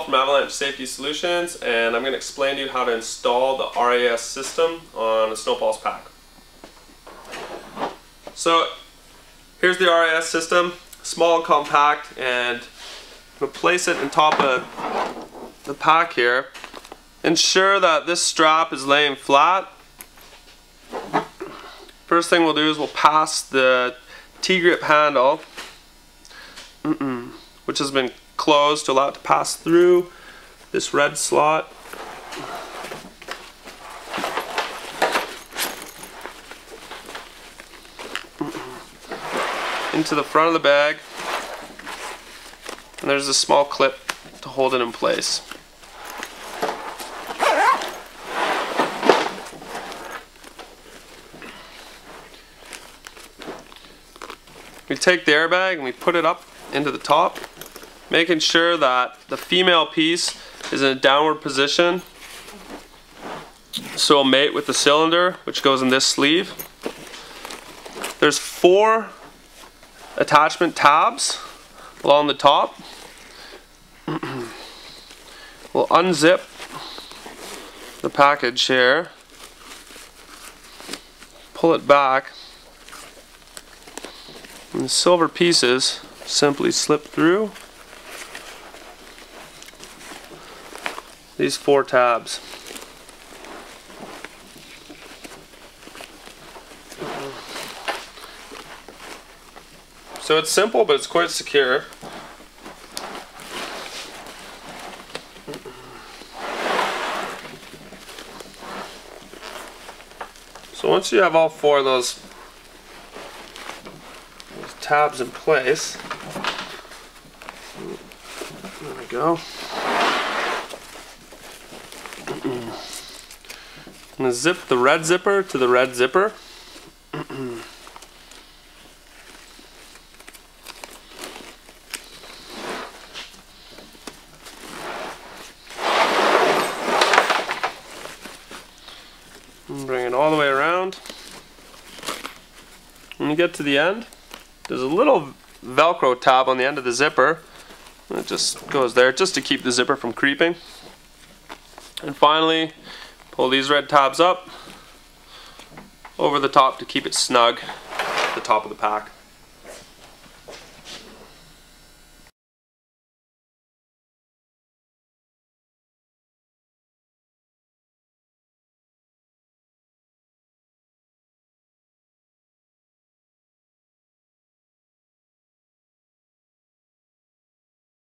from Avalanche Safety Solutions, and I'm going to explain to you how to install the RAS system on a Snowpulse pack. So here's the RAS system, small and compact, and I'm going to place it on top of the pack here. Ensure that this strap is laying flat. First thing we'll do is we'll pass the T-grip handle, which has been closed to allow it to pass through this red slot. Into the front of the bag, and there's a small clip to hold it in place. We take the airbag and we put it up into the top, making sure that the female piece is in a downward position so it'll mate with the cylinder, which goes in this sleeve. There's 4 attachment tabs along the top. We'll unzip the package here, pull it back, and the silver pieces simply slip through these 4 tabs. So it's simple, but it's quite secure. So once you have all 4 of those tabs in place, there we go. I'm going to zip the red zipper to the red zipper. And bring it all the way around. When you get to the end, there's a little Velcro tab on the end of the zipper. It just goes there just to keep the zipper from creeping. And finally, pull these red tabs up over the top to keep it snug at the top of the pack.